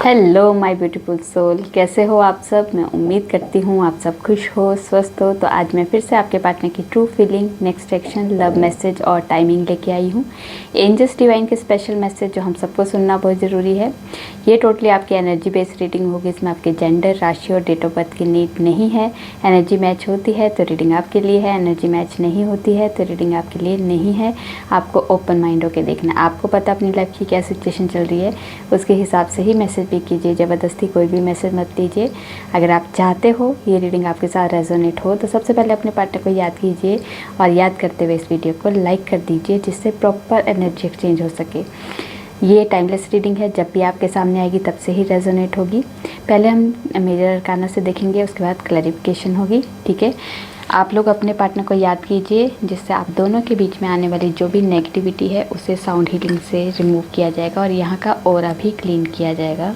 Hello my beautiful soul, कैसे हो आप सब। मैं उम्मीद करती हूँ आप सब खुश हो, स्वस्थ हो। तो आज मैं फिर से आपके पार्टनर की true feeling, next action, love message और टाइमिंग लेके आई हूँ। एंजल्स डिवाइन के स्पेशल मैसेज जो हम सबको सुनना बहुत ज़रूरी है। ये टोटली आपकी एनर्जी बेस्ड रीडिंग होगी। इसमें आपके जेंडर, राशि और डेट ऑफ बर्थ की नीड नहीं है। एनर्जी मैच होती है तो रीडिंग आपके लिए है, एनर्जी मैच नहीं होती है तो रीडिंग आपके लिए नहीं है। आपको ओपन माइंड होकर देखना है। आपको पता अपनी लाइफ की क्या सिचुएशन चल रही है, उसके हिसाब से ही मैसेज भी कीजिए। ज़बरदस्ती कोई भी मैसेज मत लीजिए। अगर आप चाहते हो ये रीडिंग आपके साथ रेजोनेट हो तो सबसे पहले अपने पार्टनर को याद कीजिए और याद करते हुए इस वीडियो को लाइक कर दीजिए, जिससे प्रॉपर एनर्जी एक्सचेंज हो सके। ये टाइमलेस रीडिंग है, जब भी आपके सामने आएगी तब से ही रेजोनेट होगी। पहले हम मेजर अरकाना से देखेंगे, उसके बाद क्लैरिफिकेशन होगी। ठीक है, आप लोग अपने पार्टनर को याद कीजिए, जिससे आप दोनों के बीच में आने वाली जो भी नेगेटिविटी है उसे साउंड हीलिंग से रिमूव किया जाएगा और यहाँ का ऑरा भी क्लीन किया जाएगा।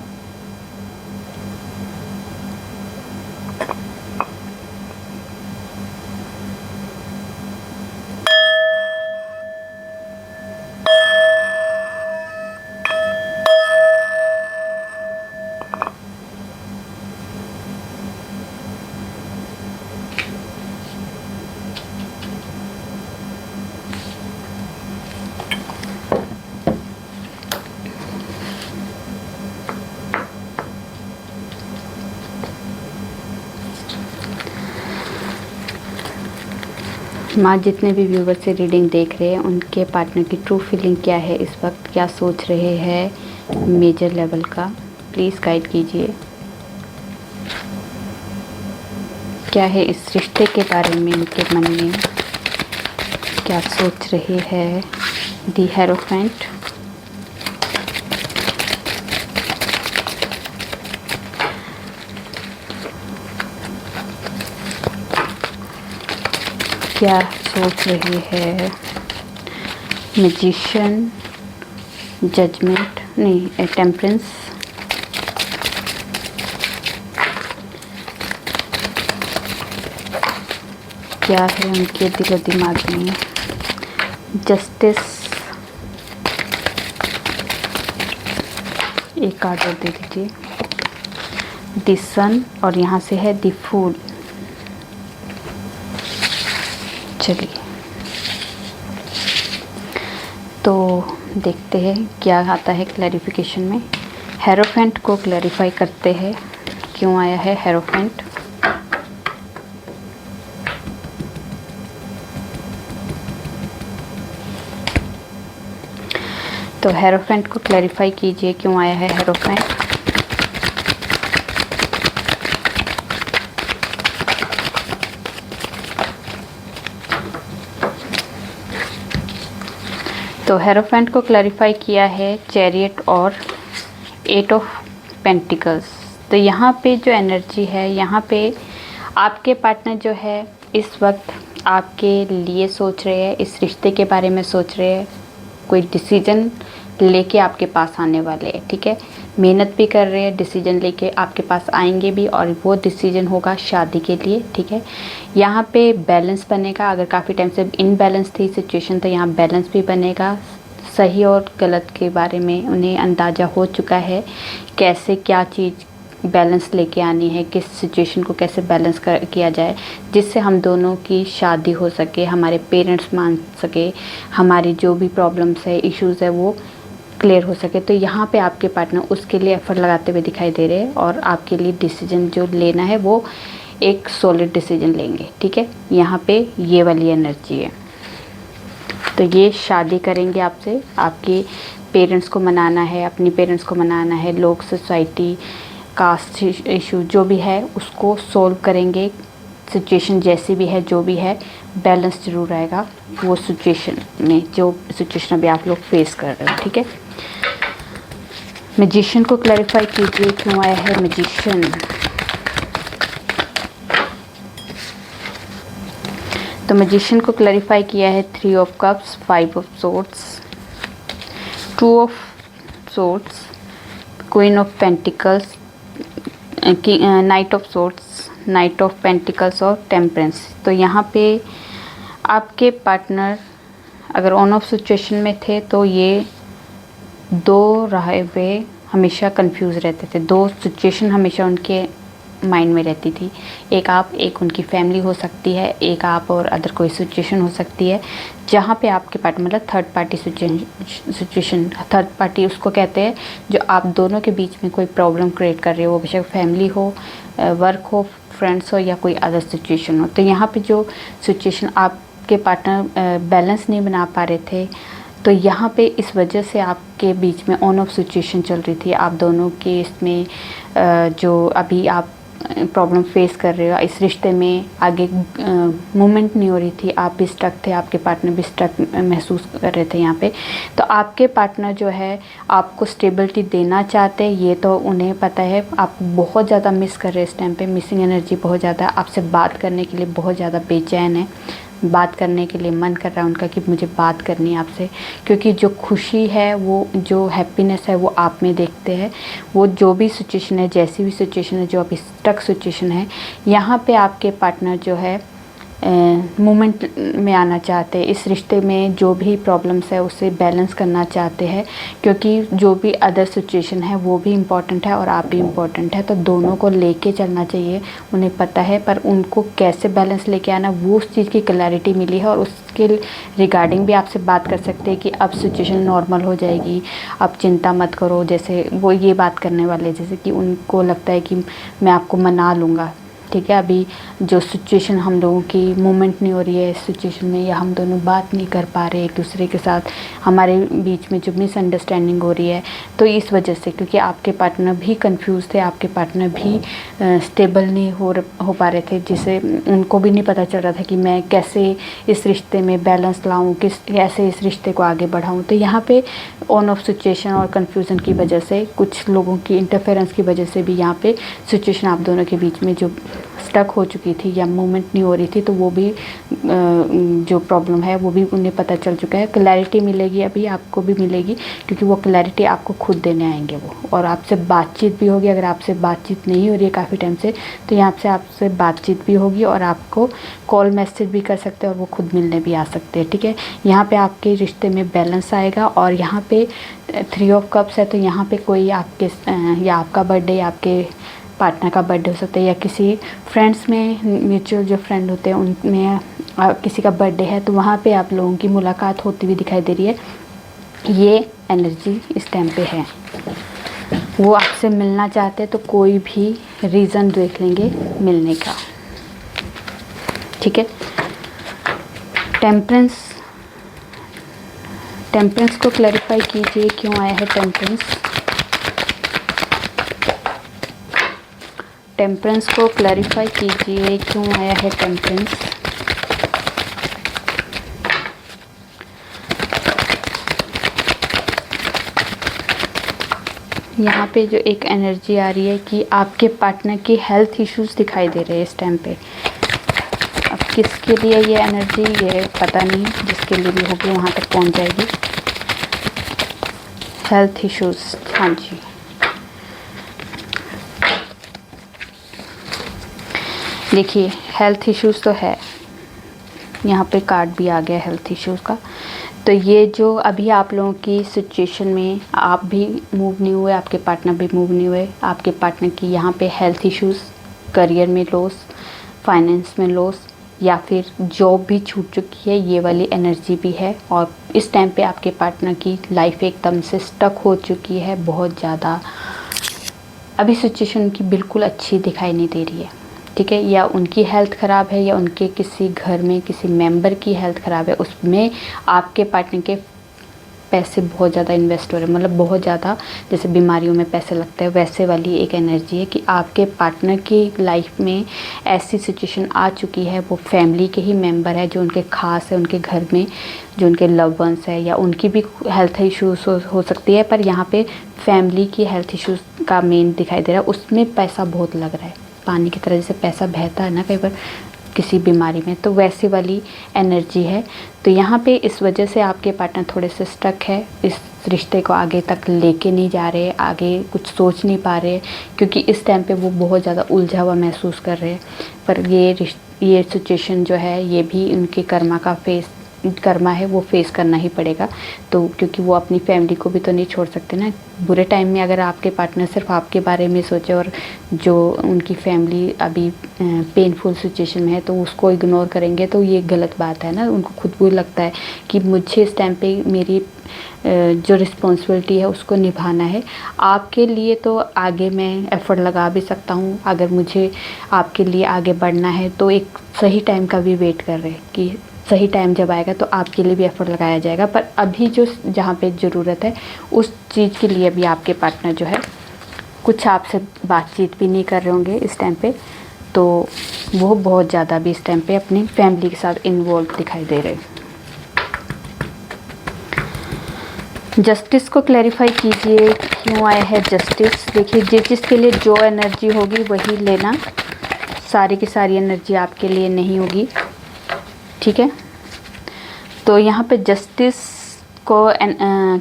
माँ, जितने भी व्यूवर से रीडिंग देख रहे हैं उनके पार्टनर की ट्रू फीलिंग क्या है, इस वक्त क्या सोच रहे हैं मेजर लेवल का, प्लीज़ गाइड कीजिए। क्या है इस रिश्ते के बारे में उनके मन में, क्या सोच रहे हैं। दी हेरोफेंट, क्या सोच रही है। मैजिशियन, जजमेंट नहीं, टेम्परेंस, क्या है उनके दिलो दिमाग में। जस्टिस, एक कार्ड और दे दीजिए। द सन और यहाँ से है द फूल। चलिए तो देखते हैं क्या आता है क्लैरिफिकेशन में। हेरोफेंट को क्लैरिफाई करते हैं, क्यों आया है हेरोफेंट। तो हेरोफेंट को क्लैरिफाई कीजिए, क्यों आया है हेरोफेंट। तो हेरोफेंट को क्लैरिफाई किया है चैरियट और 8 ऑफ पेंटिकल्स। तो यहाँ पे जो एनर्जी है, यहाँ पे आपके पार्टनर जो है इस वक्त आपके लिए सोच रहे हैं, इस रिश्ते के बारे में सोच रहे हैं, कोई डिसीजन लेके आपके पास आने वाले हैं। ठीक है, मेहनत भी कर रहे हैं, डिसीजन लेके आपके पास आएंगे भी और वो डिसीजन होगा शादी के लिए। ठीक है, यहाँ पे बैलेंस बनेगा। अगर काफ़ी टाइम से इनबैलेंस थी सिचुएशन तो यहाँ बैलेंस भी बनेगा। सही और गलत के बारे में उन्हें अंदाज़ा हो चुका है, कैसे क्या चीज़ बैलेंस लेके आनी है, किस सिचुएशन को कैसे बैलेंस किया जाए जिससे हम दोनों की शादी हो सके, हमारे पेरेंट्स मान सके, हमारी जो भी प्रॉब्लम्स है, इश्यूज़ है वो क्लियर हो सके। तो यहाँ पे आपके पार्टनर उसके लिए एफर्ट लगाते हुए दिखाई दे रहे हैं और आपके लिए डिसीजन जो लेना है वो एक सॉलिड डिसीजन लेंगे। ठीक है, यहाँ पे ये वाली एनर्जी है। तो ये शादी करेंगे आपसे, आपके पेरेंट्स को मनाना है, अपनी पेरेंट्स को मनाना है, लोग, सोसाइटी, कास्ट इशू जो भी है उसको सोल्व करेंगे। सिचुएशन जैसी भी है, जो भी है, बैलेंस जरूर आएगा वो सिचुएशन में, जो सिचुएशन अभी आप लोग फेस कर रहे हो। ठीक है, मैजिशियन को क्लैरिफाई कीजिए, क्यों आया है मैजिशियन। तो मैजिशियन को क्लैरिफाई किया है 3 of cups, 5 of swords, 2 of swords, queen of pentacles, night of swords, night of pentacles और टेम्परेंस। तो यहाँ पे आपके पार्टनर अगर ऑन ऑफ सिचुएशन में थे तो ये 2 राहे हुए हमेशा कंफ्यूज रहते थे। दो सिचुएशन हमेशा उनके माइंड में रहती थी, एक आप, एक उनकी फैमिली हो सकती है, एक आप और अदर कोई सिचुएशन हो सकती है जहाँ पे आपके पार्ट मतलब third party situation. Third party उसको कहते हैं जो आप दोनों के बीच में कोई प्रॉब्लम क्रिएट कर रहे हो, बेशक फैमिली हो, वर्क हो, फ्रेंड्स हो या कोई अदर सिचुएशन हो। तो यहाँ पे जो सिचुएशन आपके पार्टनर बैलेंस नहीं बना पा रहे थे, तो यहाँ पे इस वजह से आपके बीच में ऑन ऑफ सिचुएशन चल रही थी। आप दोनों के इसमें जो अभी आप प्रॉब्लम फेस कर रहे हो, इस रिश्ते में आगे मूवमेंट नहीं हो रही थी, आप भी स्टक थे, आपके पार्टनर भी स्टक महसूस कर रहे थे यहाँ पे। तो आपके पार्टनर जो है आपको स्टेबिलिटी देना चाहते हैं, ये तो उन्हें पता है। आप बहुत ज़्यादा मिस कर रहे हैं इस टाइम पे, मिसिंग एनर्जी बहुत ज़्यादा, आपसे बात करने के लिए बहुत ज़्यादा बेचैन है, बात करने के लिए मन कर रहा है उनका कि मुझे बात करनी है आपसे, क्योंकि जो खुशी है, वो जो हैप्पीनेस है वो आप में देखते हैं। वो जो भी सिचुएशन है, जैसी भी सिचुएशन है, जो अभी स्टक सिचुएशन है, यहाँ पे आपके पार्टनर जो है मोमेंट में आना चाहते हैं। इस रिश्ते में जो भी प्रॉब्लम्स है उसे बैलेंस करना चाहते हैं, क्योंकि जो भी अदर सिचुएशन है वो भी इम्पॉर्टेंट है और आप भी इम्पॉर्टेंट है, तो दोनों को लेके चलना चाहिए, उन्हें पता है। पर उनको कैसे बैलेंस लेके आना, वो उस चीज़ की क्लैरिटी मिली है और उसके रिगार्डिंग भी आपसे बात कर सकते हैं कि अब सिचुएशन नॉर्मल हो जाएगी, अब चिंता मत करो। जैसे वो ये बात करने वाले, जैसे कि उनको लगता है कि मैं आपको मना लूँगा, ठीक है, अभी जो सिचुएशन हम लोगों की मूवमेंट नहीं हो रही है इस सिचुएशन में, या हम दोनों बात नहीं कर पा रहे एक दूसरे के साथ, हमारे बीच में जो मिसअंडरस्टैंडिंग हो रही है, तो इस वजह से, क्योंकि आपके पार्टनर भी कंफ्यूज थे, आपके पार्टनर भी स्टेबल नहीं हो पा रहे थे, जिसे उनको भी नहीं पता चल रहा था कि मैं कैसे इस रिश्ते में बैलेंस लाऊं, कैसे इस रिश्ते को आगे बढ़ाऊं। तो यहाँ पे ऑन ऑफ सिचुएशन और कन्फ्यूज़न की वजह से, कुछ लोगों की इंटरफेरेंस की वजह से भी यहाँ पे सिचुएशन आप दोनों के बीच में जो स्टक हो चुकी थी या मूवमेंट नहीं हो रही थी, तो वो भी जो प्रॉब्लम है वो भी उन्हें पता चल चुका है। क्लैरिटी मिलेगी, अभी आपको भी मिलेगी, क्योंकि वो क्लैरिटी आपको खुद देने आएंगे वो, और आपसे बातचीत भी होगी। अगर आपसे बातचीत नहीं हो रही है काफ़ी टाइम से, तो यहाँ से आपसे बातचीत भी होगी और आपको कॉल मैसेज भी कर सकते हैं और वो खुद मिलने भी आ सकते हैं, ठीक है। यहाँ पे आपके रिश्ते में बैलेंस आएगा। और यहाँ पे 3 ऑफ कप्स है, तो यहाँ पे कोई आपके या आपका बर्थडे या आपके पार्टनर का बर्थडे हो सकता है, या किसी फ्रेंड्स में, म्यूचुअल जो फ्रेंड होते हैं उनमें किसी का बर्थडे है, तो वहाँ पे आप लोगों की मुलाकात होती हुई दिखाई दे रही है। ये एनर्जी इस टाइम पे है, वो आपसे मिलना चाहते हैं, तो कोई भी रीज़न देख लेंगे मिलने का, ठीक है। टेम्परेंस को क्लैरिफाई कीजिए, क्यों आया है टेम्परेंस को क्लैरिफाई कीजिए, क्यों आया है टेम्परेंस। यहाँ पे जो एक एनर्जी आ रही है कि आपके पार्टनर की हेल्थ इश्यूज दिखाई दे रहे हैं इस टाइम पे। अब किसके लिए ये एनर्जी, ये पता नहीं, जिसके लिए भी होगी वहाँ तक पहुँच जाएगी। हेल्थ इश्यूज, हाँ जी, देखिए हेल्थ इश्यूज़ तो है, यहाँ पे कार्ड भी आ गया हेल्थ इश्यूज़ का। तो ये जो अभी आप लोगों की सिचुएशन में, आप भी मूव नहीं हुए, आपके पार्टनर भी मूव नहीं हुए, आपके पार्टनर की यहाँ पे हेल्थ इश्यूज़, करियर में लॉस, फाइनेंस में लॉस, या फिर जॉब भी छूट चुकी है, ये वाली एनर्जी भी है। और इस टाइम पे आपके पार्टनर की लाइफ एकदम से स्टक हो चुकी है बहुत ज़्यादा, अभी सिचुएशन उनकी बिल्कुल अच्छी दिखाई नहीं दे रही है, ठीक है। या उनकी हेल्थ ख़राब है, या उनके किसी घर में किसी मेंबर की हेल्थ ख़राब है, उसमें आपके पार्टनर के पैसे बहुत ज़्यादा इन्वेस्ट हो रहे हैं, मतलब बहुत ज़्यादा, जैसे बीमारियों में पैसे लगते हैं, वैसे वाली एक एनर्जी है कि आपके पार्टनर की लाइफ में ऐसी सिचुएशन आ चुकी है, वो फैमिली के ही मेंबर है जो उनके ख़ास है, उनके घर में जो उनके लव वंस है, या उनकी भी हेल्थ इश्यूज़ हो सकती है, पर यहाँ पे फैमिली की हेल्थ इश्यूज़ का मेन दिखाई दे रहा है, उसमें पैसा बहुत लग रहा है, पानी की तरह जैसे पैसा बहता है ना कई बार किसी बीमारी में, तो वैसी वाली एनर्जी है। तो यहाँ पे इस वजह से आपके पार्टनर थोड़े से स्टक है, इस रिश्ते को आगे तक लेके नहीं जा रहे, आगे कुछ सोच नहीं पा रहे, क्योंकि इस टाइम पे वो बहुत ज़्यादा उलझा हुआ महसूस कर रहे हैं। पर ये सिचुएशन जो है, ये भी उनके कर्मा का फेस कर्मा है वो फेस करना ही पड़ेगा। तो क्योंकि वो अपनी फैमिली को भी तो नहीं छोड़ सकते ना। बुरे टाइम में अगर आपके पार्टनर सिर्फ आपके बारे में सोचे और जो उनकी फैमिली अभी पेनफुल सिचुएशन में है तो उसको इग्नोर करेंगे तो ये गलत बात है ना। उनको खुद भी लगता है कि मुझे इस टाइम पे मेरी जो रिस्पॉन्सिबिलिटी है उसको निभाना है। आपके लिए तो आगे मैं एफ़र्ट लगा भी सकता हूँ, अगर मुझे आपके लिए आगे बढ़ना है तो एक सही टाइम का भी वेट कर रहे हैं कि सही टाइम जब आएगा तो आपके लिए भी एफ़र्ट लगाया जाएगा। पर अभी जो जहाँ पे ज़रूरत है उस चीज़ के लिए भी आपके पार्टनर जो है कुछ आपसे बातचीत भी नहीं कर रहे होंगे इस टाइम पे। तो वो बहुत ज़्यादा भी इस टाइम पे अपनी फैमिली के साथ इन्वॉल्व दिखाई दे रहे हैं। जस्टिस को क्लैरिफाई कीजिए, क्यों आया है जस्टिस। देखिए जिस जिसके लिए जो एनर्जी होगी वही लेना, सारी की सारी एनर्जी आपके लिए नहीं होगी, ठीक है। तो यहाँ पे जस्टिस को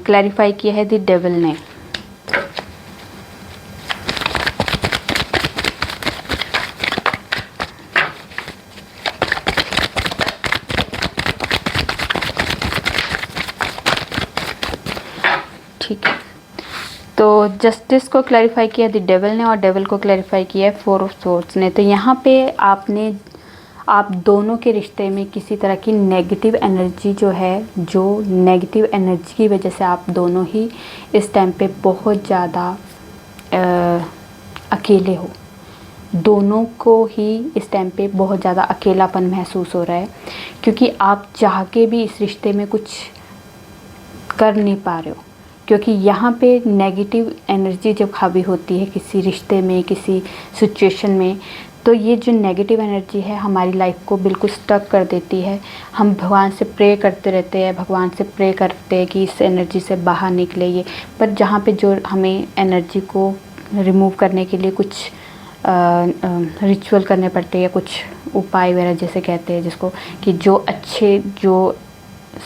क्लैरिफाई किया है द डेविल ने। ठीक है, तो जस्टिस को क्लैरिफाई किया द डेविल ने और डेविल को क्लैरिफाई किया है फोर ऑफ सोर्ड्स ने। तो यहाँ पे आप दोनों के रिश्ते में किसी तरह की नेगेटिव एनर्जी जो है, जो नेगेटिव एनर्जी की वजह से आप दोनों ही इस टाइम पे बहुत ज़्यादा अकेले हो। दोनों को ही इस टाइम पे बहुत ज़्यादा अकेलापन महसूस हो रहा है, क्योंकि आप चाह के भी इस रिश्ते में कुछ कर नहीं पा रहे हो। क्योंकि यहाँ पे नेगेटिव एनर्जी जब हावी होती है किसी रिश्ते में, किसी सिचुएशन में, तो ये जो नेगेटिव एनर्जी है हमारी लाइफ को बिल्कुल स्टक कर देती है। हम भगवान से प्रे करते रहते हैं, भगवान से प्रे करते हैं कि इस एनर्जी से बाहर निकले ये। पर जहाँ पे जो हमें एनर्जी को रिमूव करने के लिए कुछ रिचुअल करने पड़ते हैं, कुछ उपाय वगैरह जैसे कहते हैं जिसको, कि जो अच्छे, जो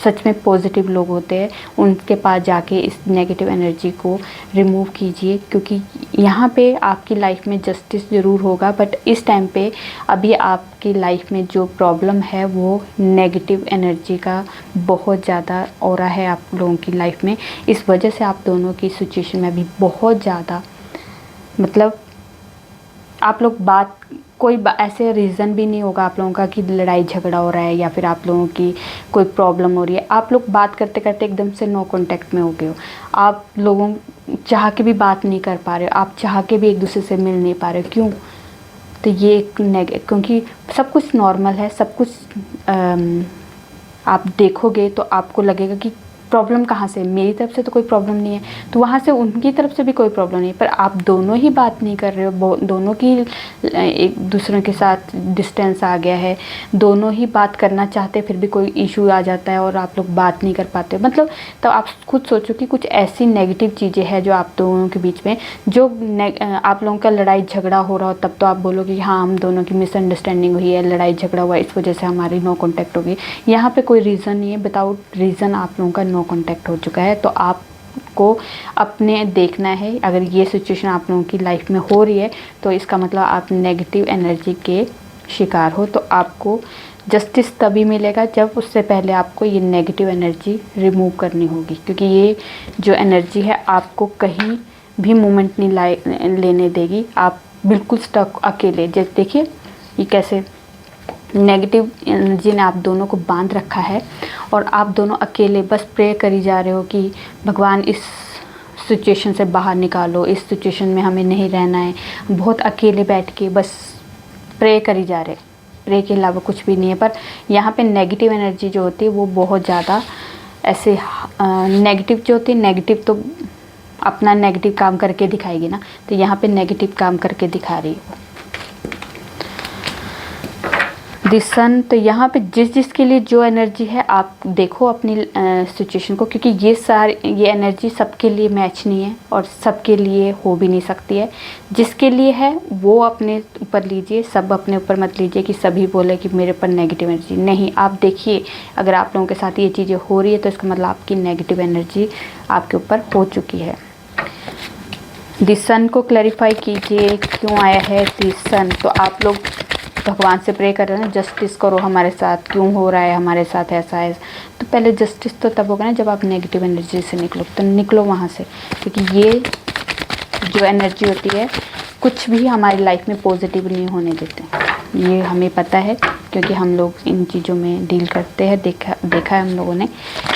सच में पॉजिटिव लोग होते हैं उनके पास जाके इस नेगेटिव एनर्जी को रिमूव कीजिए। क्योंकि यहाँ पे आपकी लाइफ में जस्टिस ज़रूर होगा, बट इस टाइम पे अभी आपकी लाइफ में जो प्रॉब्लम है वो नेगेटिव एनर्जी का बहुत ज़्यादा ऑरा है आप लोगों की लाइफ में। इस वजह से आप दोनों की सिचुएशन में अभी बहुत ज़्यादा, मतलब आप लोग बात, कोई ऐसे रीज़न भी नहीं होगा आप लोगों का कि लड़ाई झगड़ा हो रहा है या फिर आप लोगों की कोई प्रॉब्लम हो रही है। आप लोग बात करते करते एकदम से नो कांटेक्ट में हो गए हो। आप लोगों चाह के भी बात नहीं कर पा रहे हो, आप चाह के भी एक दूसरे से मिल नहीं पा रहे हो। क्यों? तो ये क्योंकि सब कुछ नॉर्मल है, सब कुछ आप देखोगे तो आपको लगेगा कि प्रॉब्लम कहाँ से, मेरी तरफ से तो कोई प्रॉब्लम नहीं है, तो वहाँ से उनकी तरफ से भी कोई प्रॉब्लम नहीं है। पर आप दोनों ही बात नहीं कर रहे हो, दोनों की एक दूसरे के साथ डिस्टेंस आ गया है, दोनों ही बात करना चाहते फिर भी कोई इशू आ जाता है और आप लोग बात नहीं कर पाते। मतलब तो आप खुद सोचो कि कुछ ऐसी नेगेटिव चीज़ें हैं जो आप दोनों के बीच में, जो आप लोगों का लड़ाई झगड़ा हो रहा हो तब तो आप बोलोगे कि हाँ हम दोनों की मिसअंडरस्टैंडिंग हुई है, लड़ाई झगड़ा हुआ, इस वजह से हमारी नो कॉन्टैक्ट होगी। यहाँ पर कोई रीज़न नहीं है, विदाउट रीज़न आप लोगों का नो कॉन्टैक्ट हो चुका है। तो आपको अपने देखना है, अगर ये सिचुएशन आप लोगों की लाइफ में हो रही है तो इसका मतलब आप नेगेटिव एनर्जी के शिकार हो। तो आपको जस्टिस तभी मिलेगा जब उससे पहले आपको ये नेगेटिव एनर्जी रिमूव करनी होगी, क्योंकि ये जो एनर्जी है आपको कहीं भी मूवमेंट नहीं लेने देगी। आप बिल्कुल स्टक अकेले, जैसे देखिए ये कैसे नेगेटिव एनर्जी ने आप दोनों को बांध रखा है और आप दोनों अकेले बस प्रे करी जा रहे हो कि भगवान इस सिचुएशन से बाहर निकालो, इस सिचुएशन में हमें नहीं रहना है। बहुत अकेले बैठ के बस प्रे करी जा रहे, प्रे के अलावा कुछ भी नहीं है। पर यहाँ पे नेगेटिव एनर्जी जो होती है वो बहुत ज़्यादा ऐसे नेगेटिव जो होती है, नेगेटिव तो अपना नेगेटिव काम करके दिखाएगी ना, तो यहाँ पे नेगेटिव काम करके दिखा रही है द सन। तो यहाँ पे जिस जिसके लिए जो एनर्जी है आप देखो अपनी सिचुएशन को, क्योंकि ये एनर्जी सबके लिए मैच नहीं है और सबके लिए हो भी नहीं सकती है। जिसके लिए है वो अपने ऊपर लीजिए, सब अपने ऊपर मत लीजिए कि सभी बोले कि मेरे पर नेगेटिव एनर्जी नहीं। आप देखिए अगर आप लोगों के साथ ये चीज़ें हो रही है तो इसका मतलब आपकी नेगेटिव एनर्जी आपके ऊपर हो चुकी है। द सन को क्लैरिफाई कीजिए, क्यों आया है द सन। तो आप लोग भगवान से प्रे कर रहे हैं ना, जस्टिस करो हमारे साथ, क्यों हो रहा है हमारे साथ ऐसा है। तो पहले जस्टिस तो तब होगा ना जब आप नेगेटिव एनर्जी से निकलो, तो निकलो वहाँ से, क्योंकि ये जो एनर्जी होती है कुछ भी हमारी लाइफ में पॉजिटिव नहीं होने देते। ये हमें पता है क्योंकि हम लोग इन चीज़ों में डील करते हैं, देखा है हम लोगों ने,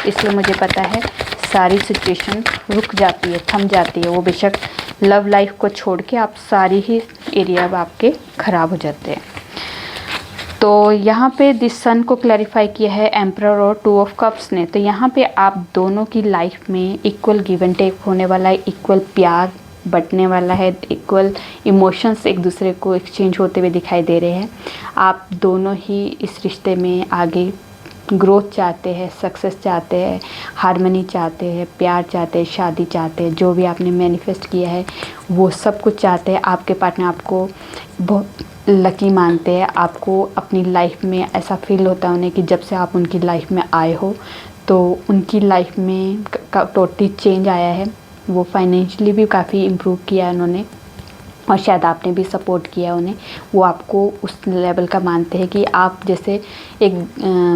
इसलिए मुझे पता है सारी सिचुएशन रुक जाती है, थम जाती है। वो बेशक लव लाइफ को छोड़ के आप सारी ही एरिया आपके ख़राब हो जाते हैं। तो यहाँ पे दिस सन को क्लैरिफाई किया है एम्परर और 2 ऑफ कप्स ने। तो यहाँ पे आप दोनों की लाइफ में इक्वल गिव एंड टेक होने वाला है, इक्वल प्यार बंटने वाला है, इक्वल इमोशंस एक दूसरे को एक्सचेंज होते हुए दिखाई दे रहे हैं। आप दोनों ही इस रिश्ते में आगे ग्रोथ चाहते हैं, सक्सेस चाहते हैं, हार्मनी चाहते हैं, प्यार चाहते हैं, शादी चाहते हैं, जो भी आपने मैनिफेस्ट किया है वो सब कुछ चाहते हैं। आपके पार्टनर आपको बहुत लकी मानते हैं, आपको अपनी लाइफ में ऐसा फील होता है उन्हें कि जब से आप उनकी लाइफ में आए हो तो उनकी लाइफ में टोटली चेंज आया है। वो फाइनेंशियली भी काफ़ी इम्प्रूव किया है उन्होंने, और शायद आपने भी सपोर्ट किया उन्हें। वो आपको उस लेवल का मानते हैं कि आप जैसे एक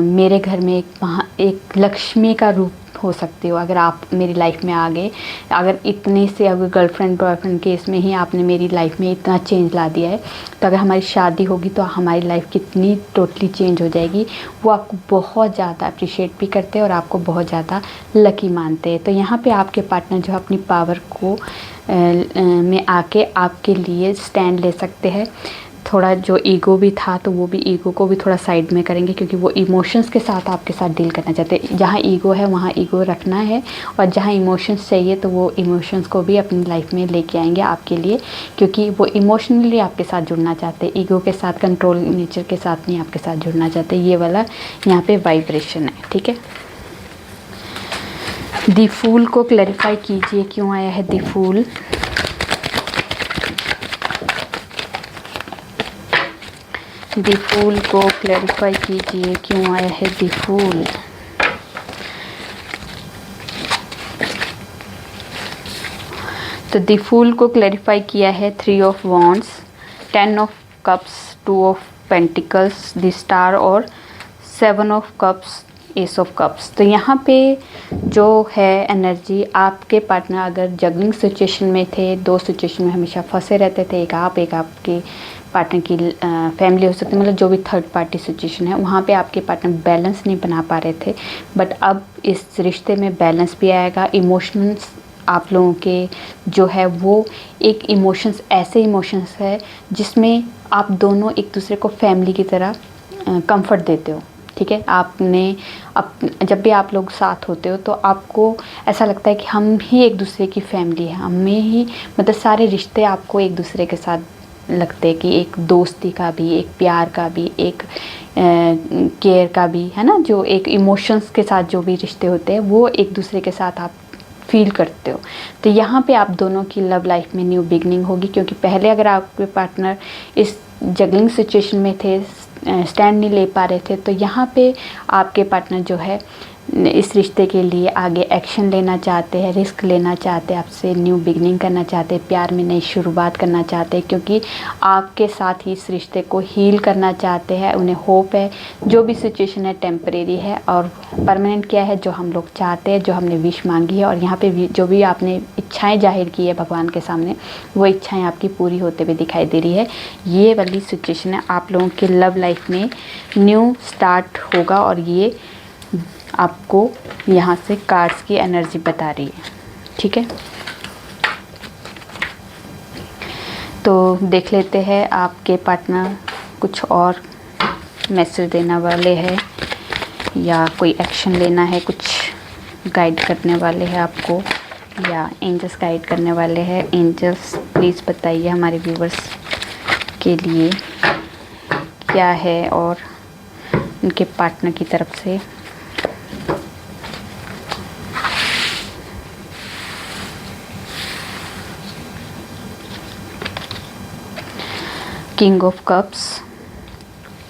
मेरे घर में एक लक्ष्मी का रूप हो सकते हो अगर आप मेरी लाइफ में आ गए। अगर इतने से अगर गर्लफ्रेंड बॉयफ्रेंड के इसमें ही आपने मेरी लाइफ में इतना चेंज ला दिया है, तो अगर हमारी शादी होगी तो हमारी लाइफ कितनी टोटली चेंज हो जाएगी। वो आपको बहुत ज़्यादा अप्रिशिएट भी करते हैं और आपको बहुत ज़्यादा लकी मानते हैं। तो यहाँ पे आपके पार्टनर जो अपनी पावर को में आके आपके लिए स्टैंड ले सकते हैं। थोड़ा जो ईगो भी था तो वो भी ईगो को भी थोड़ा साइड में करेंगे, क्योंकि वो इमोशंस के साथ आपके साथ डील करना चाहते हैं। जहाँ ईगो है वहाँ ईगो रखना है, और जहाँ इमोशंस चाहिए तो वो इमोशंस को भी अपनी लाइफ में लेके आएंगे आपके लिए, क्योंकि वो इमोशनली आपके साथ जुड़ना चाहते हैं। ईगो के साथ, कंट्रोल नेचर के साथ नहीं आपके साथ जुड़ना चाहते। ये वाला यहाँ पे वाइब्रेशन है, ठीक है। द फूल को क्लैरिफाई कीजिए क्यों आया है द फूल। द फूल को क्लैरिफाई कीजिए क्यों आया है द फूल। तो द फूल को क्लैरिफाई किया है 3 of wands, 10 of cups, 2 of pentacles, the star और 7 of cups, S of cups. तो यहाँ पे जो है एनर्जी, आपके पार्टनर अगर जगलिंग सिचुएशन में थे, 2 सिचुएशन में हमेशा फंसे रहते थे, एक आपके पार्टनर की फैमिली हो सकती है, मतलब जो भी थर्ड पार्टी सिचुएशन है, वहाँ पे आपके पार्टनर बैलेंस नहीं बना पा रहे थे। बट अब इस रिश्ते में बैलेंस भी आएगा। इमोशंस आप लोगों के जो है वो एक इमोशंस, ऐसे इमोशंस है जिसमें आप दोनों एक दूसरे को फैमिली की तरह कंफर्ट देते हो, ठीक है। आपने जब भी आप लोग साथ होते हो तो आपको ऐसा लगता है कि हम ही एक दूसरे की फैमिली है, हमें ही, मतलब सारे रिश्ते आपको एक दूसरे के साथ लगते हैं कि एक दोस्ती का भी, एक प्यार का भी, एक केयर का भी, है ना। जो एक इमोशंस के साथ जो भी रिश्ते होते हैं वो एक दूसरे के साथ आप फील करते हो। तो यहाँ पे आप दोनों की लव लाइफ में न्यू बिगनिंग होगी, क्योंकि पहले अगर आपके पार्टनर इस जगलिंग सिचुएशन में थे, स्टैंड नहीं ले पा रहे थे, तो यहाँ पे आपके पार्टनर जो है इस रिश्ते के लिए आगे एक्शन लेना चाहते हैं, रिस्क लेना चाहते हैं, आपसे न्यू बिगनिंग करना चाहते हैं, प्यार में नई शुरुआत करना चाहते हैं, क्योंकि आपके साथ ही इस रिश्ते को हील करना चाहते हैं। उन्हें होप है जो भी सिचुएशन है टेम्परेरी है, और परमानेंट क्या है जो हम लोग चाहते हैं, जो हमने विश मांगी है, और यहाँ पे जो भी आपने इच्छाएँ जाहिर की है भगवान के सामने, वो इच्छाएँ आपकी पूरी होते हुए दिखाई दे रही है। ये वाली सिचुएशन है, आप लोगों के लव लाइफ में न्यू स्टार्ट होगा, और ये आपको यहाँ से कार्ड्स की एनर्जी बता रही है, ठीक है। तो देख लेते हैं आपके पार्टनर कुछ और मैसेज देने वाले हैं या कोई एक्शन लेना है, कुछ गाइड करने वाले हैं आपको, या एंजल्स गाइड करने वाले हैं। एंजल्स प्लीज़ बताइए हमारे व्यूवर्स के लिए क्या है और उनके पार्टनर की तरफ से। King of cups,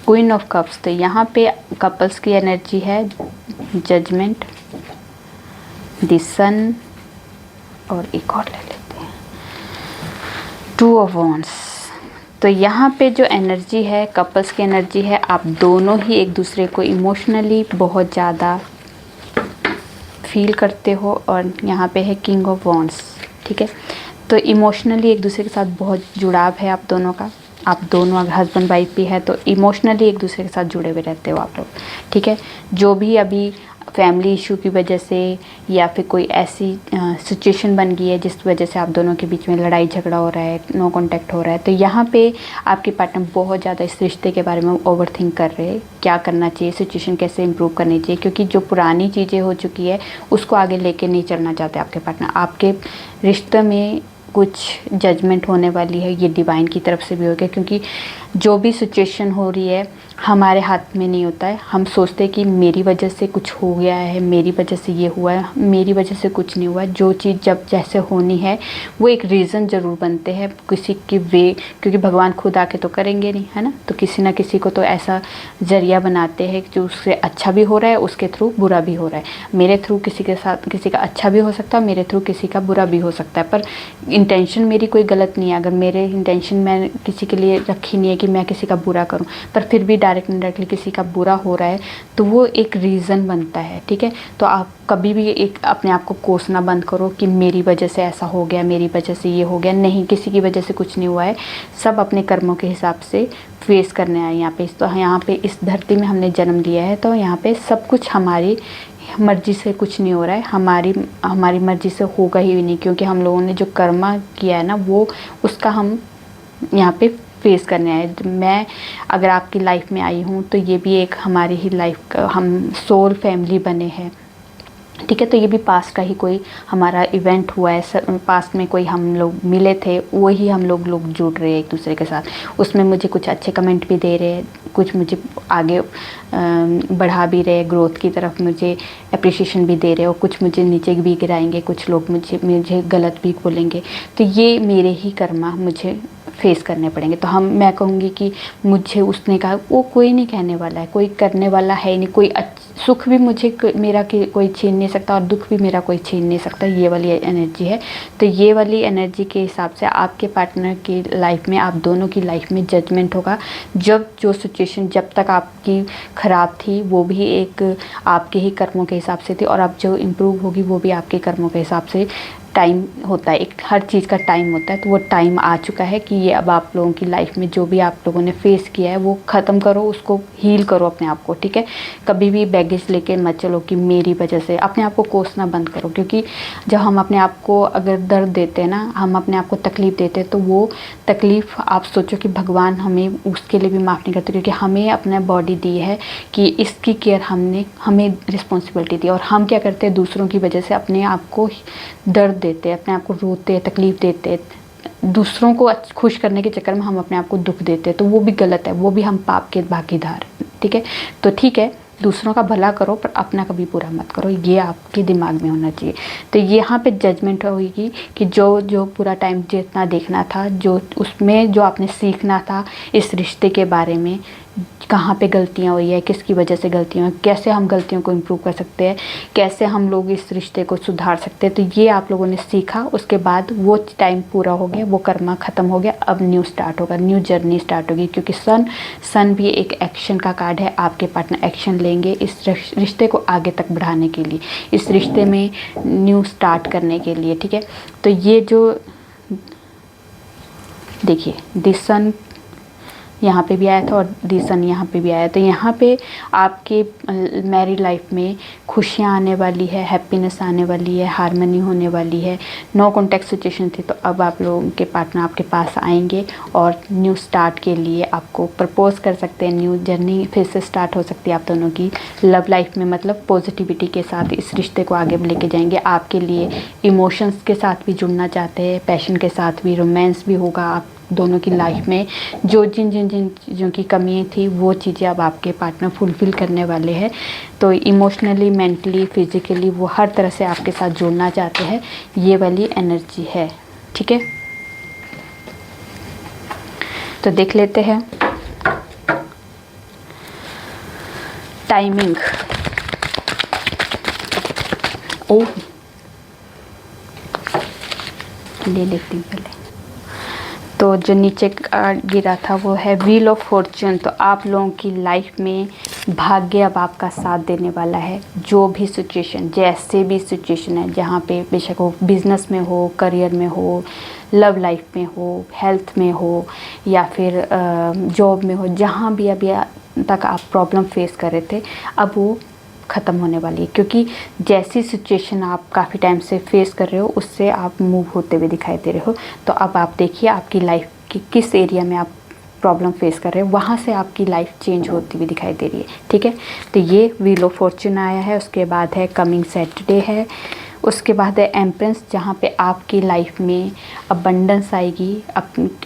queen of cups. तो यहाँ पे कपल्स की एनर्जी है जजमेंट, द सन, और एक और ले लेते हैं 2 ऑफ वॉन्ड्स। तो यहाँ पे जो एनर्जी है, कपल्स की एनर्जी है, आप दोनों ही एक दूसरे को इमोशनली बहुत ज़्यादा फील करते हो। और यहाँ पे है किंग ऑफ वॉन्ड्स, ठीक है। तो इमोशनली एक दूसरे के साथ बहुत जुड़ाव है आप दोनों का। आप दोनों अगर हस्बैंड वाइफ भी है तो इमोशनली एक दूसरे के साथ जुड़े हुए रहते हो आप लोग, ठीक है। जो भी अभी फैमिली इशू की वजह से या फिर कोई ऐसी सिचुएशन बन गई है जिस वजह से आप दोनों के बीच में लड़ाई झगड़ा हो रहा है, नो कांटेक्ट हो रहा है, तो यहाँ पे आपके पार्टनर बहुत ज़्यादा इस रिश्ते के बारे में ओवर थिंक कर रहे हैं, क्या करना चाहिए, सिचुएशन कैसे इम्प्रूव करनी चाहिए, क्योंकि जो पुरानी चीज़ें हो चुकी है उसको आगे लेके नहीं चलना चाहते आपके पार्टनर। आपके रिश्ते में कुछ जजमेंट होने वाली है, ये डिवाइन की तरफ से भी हो गया, क्योंकि जो भी सिचुएशन हो रही है हमारे हाथ में नहीं होता है। हम सोचते हैं कि मेरी वजह से कुछ हो गया है, मेरी वजह से ये हुआ है, मेरी वजह से कुछ नहीं हुआ है। जो चीज़ जब जैसे होनी है वो एक रीज़न ज़रूर बनते हैं किसी की वे, क्योंकि भगवान खुद आके तो करेंगे नहीं, है ना। तो किसी ना किसी को तो ऐसा ज़रिया बनाते हैं जो उससे अच्छा भी हो रहा है, उसके थ्रू बुरा भी हो रहा है। मेरे थ्रू किसी के साथ किसी का अच्छा भी हो सकता है, मेरे थ्रू किसी का बुरा भी हो सकता है, पर इंटेंशन मेरी कोई गलत नहीं है। अगर मेरे इंटेंशन मैं किसी के लिए रखी नहीं है कि मैं किसी का बुरा करूं, पर फिर भी डायरेक्ट इनडायरेक्टली किसी का बुरा हो रहा है तो वो एक रीज़न बनता है, ठीक है। तो आप कभी भी एक अपने आप को कोसना बंद करो कि मेरी वजह से ऐसा हो गया, मेरी वजह से ये हो गया। नहीं, किसी की वजह से कुछ नहीं हुआ है, सब अपने कर्मों के हिसाब से फेस करने आए यहाँ पे। तो यहाँ पे इस धरती में हमने जन्म लिया है, तो यहाँ पे सब कुछ हमारी मर्जी से कुछ नहीं हो रहा है, हमारी मर्जी से होगा ही नहीं, क्योंकि हम लोगों ने जो कर्मा किया है ना वो उसका हम यहाँ पे फेस करने आए। मैं अगर आपकी लाइफ में आई हूँ तो ये भी एक हमारी ही लाइफ का हम सोल फैमिली बने हैं, ठीक है। तो ये भी पास्ट का ही कोई हमारा इवेंट हुआ है, पास्ट में कोई हम लोग मिले थे, वही हम लोग जुड़ रहे हैं एक दूसरे के साथ। उसमें मुझे कुछ अच्छे कमेंट भी दे रहे हैं, कुछ मुझे आगे बढ़ा भी रहे, ग्रोथ की तरफ मुझे अप्रिशिएशन भी दे रहे हैं, और कुछ मुझे नीचे भी गिराएंगे, कुछ लोग मुझे गलत भी बोलेंगे। तो ये मेरे ही कर्मा मुझे फेस करने पड़ेंगे। तो मैं कहूँगी कि मुझे उसने कहा वो कोई नहीं कहने वाला है, कोई करने वाला है नहीं, कोई सुख भी मुझे मेरा कोई छीन नहीं सकता और दुख भी मेरा कोई छीन नहीं सकता। ये वाली एनर्जी है। तो ये वाली एनर्जी के हिसाब से आपके पार्टनर की लाइफ में, आप दोनों की लाइफ में जजमेंट होगा। जब जो सिचुएशन जब तक आपकी ख़राब थी वो भी एक आपके ही कर्मों के हिसाब से थी, और अब जो इम्प्रूव होगी वो भी आपके कर्मों के हिसाब से। टाइम होता है, एक हर चीज़ का टाइम होता है, तो वो टाइम आ चुका है कि ये अब आप लोगों की लाइफ में जो भी आप लोगों ने फेस किया है वो ख़त्म करो, उसको हील करो अपने आप को, ठीक है। कभी भी बैगेज लेके मत चलो कि मेरी वजह से। अपने आप को कोसना बंद करो, क्योंकि जब हम अपने आप को अगर दर्द देते हैं ना, हम अपने आप को तकलीफ़ देते हैं, तो वो तकलीफ़ आप सोचो कि भगवान हमें उसके लिए भी माफ़ नहीं करते, क्योंकि हमें अपना बॉडी दी है कि इसकी केयर हमें रिस्पॉन्सिबिलिटी दी, और हम क्या करते हैं दूसरों की वजह से अपने आप को दर्द देते, अपने आप को रोते, तकलीफ़ देते, दूसरों को खुश करने के चक्कर में हम अपने आप को दुख देते, तो वो भी गलत है, वो भी हम पाप के भागीदार, ठीक है। तो ठीक है, दूसरों का भला करो पर अपना कभी बुरा मत करो, ये आपके दिमाग में होना चाहिए। तो यहाँ पे जजमेंट होगी कि जो पूरा टाइम जितना देखना था, जो उसमें जो आपने सीखना था इस रिश्ते के बारे में, कहाँ पे गलतियाँ हुई है, किसकी वजह से गलतियाँ हुई, कैसे हम गलतियों को इम्प्रूव कर सकते हैं, कैसे हम लोग इस रिश्ते को सुधार सकते हैं, तो ये आप लोगों ने सीखा। उसके बाद वो टाइम पूरा हो गया, वो कर्मा ख़त्म हो गया, अब न्यू स्टार्ट होगा, न्यू जर्नी स्टार्ट होगी, क्योंकि सन भी एक एक्शन का कार्ड है। आपके पार्टनर एक्शन लेंगे इस रिश्ते को आगे तक बढ़ाने के लिए, इस रिश्ते में न्यू स्टार्ट करने के लिए, ठीक है। तो ये जो देखिए दिस सन यहाँ पे भी आया था और रीज़न यहाँ पे भी आया, तो यहाँ पे आपके मैरिड लाइफ में खुशियाँ आने वाली है, हैप्पीनेस आने वाली है, हारमनी होने वाली है। नो कॉन्टैक्ट सिचुएशन थी, तो अब आप लोगों के पार्टनर आपके पास आएंगे और न्यू स्टार्ट के लिए आपको प्रपोज कर सकते हैं, न्यू जर्नी फिर से स्टार्ट हो सकती है आप दोनों की लव लाइफ में। मतलब पॉजिटिविटी के साथ इस रिश्ते को आगे लेके जाएंगे। आपके लिए इमोशंस के साथ भी जुड़ना चाहते हैं, पैशन के साथ भी, रोमांस भी होगा आप दोनों की लाइफ में। जो जिन चीज़ों की कमी थी वो चीज़ें अब आपके पार्टनर फुलफ़िल करने वाले हैं। तो इमोशनली, मेंटली, फिज़िकली वो हर तरह से आपके साथ जुड़ना चाहते हैं, ये वाली एनर्जी है, ठीक है। तो देख लेते हैं टाइमिंग। ओ ले लेती हूँ पहले। तो जो नीचे गिरा था वो है व्हील ऑफ फॉर्च्यून। तो आप लोगों की लाइफ में भाग्य अब आपका साथ देने वाला है। जो भी सिचुएशन, जैसे भी सिचुएशन है, जहाँ पे बेशक वो बिज़नेस में हो, करियर में हो, लव लाइफ में हो, हेल्थ में हो, या फिर जॉब में हो, जहाँ भी अभी तक आप प्रॉब्लम फेस कर रहे थे, अब वो ख़त्म होने वाली है। क्योंकि जैसी सिचुएशन आप काफ़ी टाइम से फेस कर रहे हो, उससे आप मूव होते हुए दिखाई दे रहे हो। तो अब आप देखिए आपकी लाइफ की किस एरिया में आप प्रॉब्लम फेस कर रहे हो, वहाँ से आपकी लाइफ चेंज होती हुई दिखाई दे रही है। ठीक है, तो ये व्हील ऑफ फॉर्च्यून आया है। उसके बाद है कमिंग सैटरडे है। उसके बाद है एम्प्रेस, जहाँ पे आपकी लाइफ में अबंडेंस आएगी,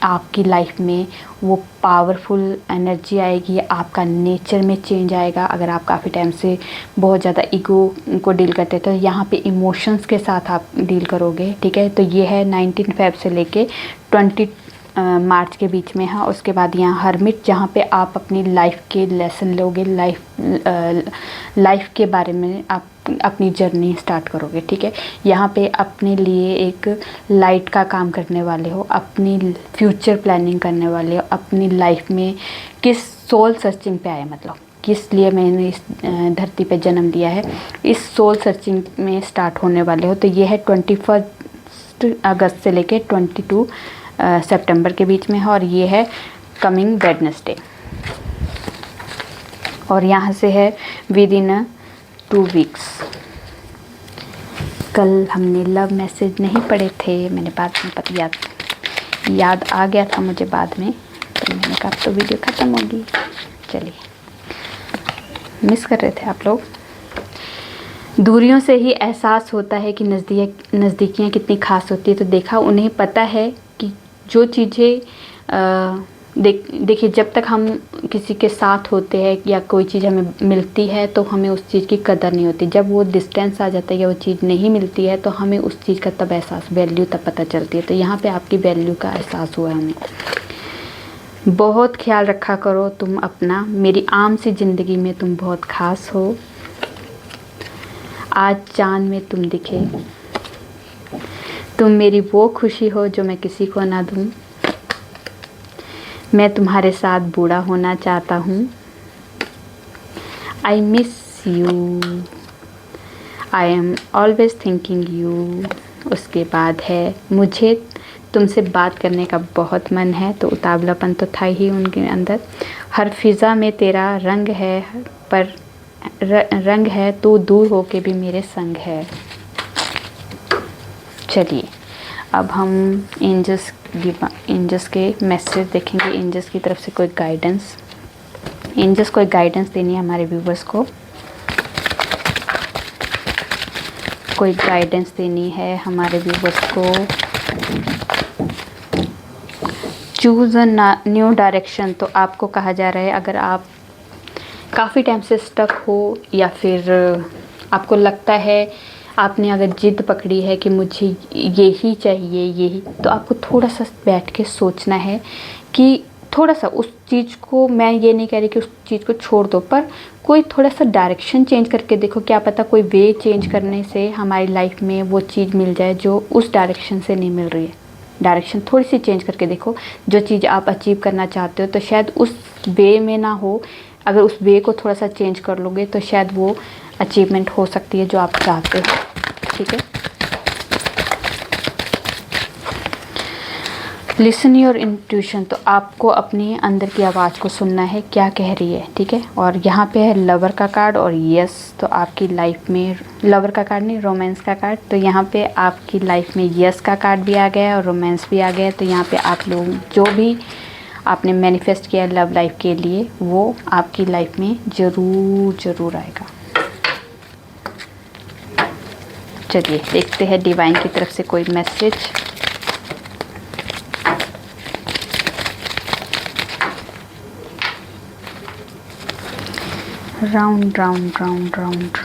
आपकी लाइफ में वो पावरफुल एनर्जी आएगी, आपका नेचर में चेंज आएगा। अगर आप काफ़ी टाइम से बहुत ज़्यादा ईगो को डील करते हैं तो यहाँ पे इमोशंस के साथ आप डील करोगे। ठीक है, तो ये है 19 फेब से लेके 20 मार्च के बीच में है। उसके बाद यहाँ हर्मिट, जहाँ पे आप अपनी लाइफ के लेसन लोगे, लाइफ के बारे में आप अपनी जर्नी स्टार्ट करोगे। ठीक है, यहाँ पे अपने लिए एक लाइट का काम करने वाले हो, अपनी फ्यूचर प्लानिंग करने वाले हो, अपनी लाइफ में किस सोल सर्चिंग पे आए, मतलब किस लिए मैंने इस धरती पे जन्म लिया है, इस सोल सर्चिंग में स्टार्ट होने वाले हो। तो ये है 21 अगस्त से लेके 22 सितंबर के बीच में है। और ये है कमिंग वेडनेसडे, और यहाँ से है विद इन 2 वीक्स। कल हमने लव मैसेज नहीं पढ़े थे, मैंने बाद में पता याद आ गया था मुझे बाद में, तो मैंने कहा तो वीडियो ख़त्म होगी। चलिए, मिस कर रहे थे आप लोग। दूरियों से ही एहसास होता है कि नज़दीकियाँ कितनी ख़ास होती है। तो देखा, उन्हें पता है कि जो चीज़ें देखिए, जब तक हम किसी के साथ होते हैं या कोई चीज़ हमें मिलती है तो हमें उस चीज़ की कदर नहीं होती। जब वो डिस्टेंस आ जाता है या वो चीज़ नहीं मिलती है तो हमें उस चीज़ का तब एहसास, वैल्यू तब पता चलती है। तो यहाँ पे आपकी वैल्यू का एहसास हुआ है हमें। बहुत ख्याल रखा करो तुम अपना, मेरी आम सी ज़िंदगी में तुम बहुत ख़ास हो। आज चाँद में तुम दिखे, तुम मेरी वो खुशी हो जो मैं किसी को ना दूँ। मैं तुम्हारे साथ बूढ़ा होना चाहता हूँ। I miss you, I am always thinking you. उसके बाद है मुझे तुमसे बात करने का बहुत मन है। तो उतावलापन तो था ही उनके अंदर। हर फिज़ा में तेरा रंग है, पर रंग है तो दूर होके भी मेरे संग है। चलिए, अब हम एंजल्स के मैसेज देखेंगे। एंजल्स की तरफ से कोई गाइडेंस, एंजल्स कोई गाइडेंस देनी है हमारे व्यूवर्स को, कोई गाइडेंस देनी है हमारे व्यूवर्स को। चूज़ अ न्यू डायरेक्शन, तो आपको कहा जा रहा है अगर आप काफ़ी टाइम से स्टक हो या फिर आपको लगता है, आपने अगर जिद पकड़ी है कि मुझे यही चाहिए यही, तो आपको थोड़ा सा बैठ के सोचना है कि थोड़ा सा उस चीज़ को, मैं ये नहीं कह रही कि उस चीज़ को छोड़ दो, पर कोई थोड़ा सा डायरेक्शन चेंज करके देखो। क्या पता कोई वे चेंज करने से हमारी लाइफ में वो चीज़ मिल जाए जो उस डायरेक्शन से नहीं मिल रही है। डायरेक्शन थोड़ी सी चेंज करके देखो। जो चीज़ आप अचीव करना चाहते हो तो शायद उस वे में ना हो, अगर उस वे को थोड़ा सा चेंज कर लोगे तो शायद वो अचीवमेंट हो सकती है जो आप चाहते हो। ठीक है, लिसन योर इंट्यूशन, तो आपको अपने अंदर की आवाज़ को सुनना है क्या कह रही है। ठीक है, और यहाँ पे है लवर का कार्ड और यस। तो आपकी लाइफ में लवर का कार्ड नहीं, रोमांस का कार्ड। तो यहाँ पे आपकी लाइफ में यस का कार्ड भी आ गया है और रोमांस भी आ गया है। तो यहाँ पे आप लोग जो भी आपने मैनिफेस्ट किया लव लाइफ के लिए, वो आपकी लाइफ में ज़रूर आएगा। चलिए देखते हैं डिवाइन की तरफ से कोई message. Round round round round,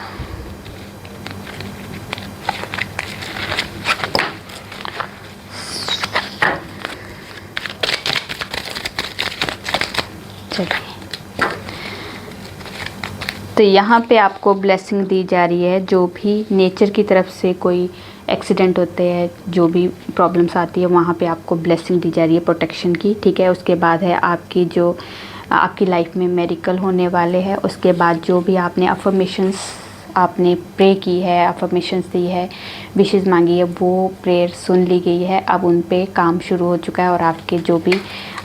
चलिए। तो यहाँ पे आपको ब्लेसिंग दी जा रही है। जो भी नेचर की तरफ से कोई एक्सीडेंट होते हैं, जो भी प्रॉब्लम्स आती है, वहाँ पे आपको ब्लेसिंग दी जा रही है प्रोटेक्शन की, ठीक है। उसके बाद है आपकी जो आपकी लाइफ में मेरिकल होने वाले हैं। उसके बाद जो भी आपने अफर्मेशंस आपने प्रे की है, अफर्मेशंस दी है, विशेज़ मांगी है, वो प्रेयर सुन ली गई है। अब उन पे काम शुरू हो चुका है और आपके जो भी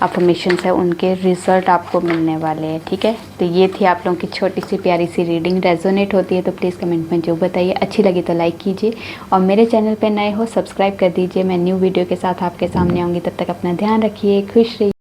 अफर्मेशंस है उनके रिज़ल्ट आपको मिलने वाले हैं, ठीक है। तो ये थी आप लोगों की छोटी सी प्यारी सी रीडिंग। रेजोनेट होती है तो प्लीज़ कमेंट में जो बताइए। अच्छी लगी तो लाइक कीजिए और मेरे चैनल पे नए हो सब्सक्राइब कर दीजिए। मैं न्यू वीडियो के साथ आपके सामने आऊँगी। तब तक अपना ध्यान रखिए, खुश रहिए।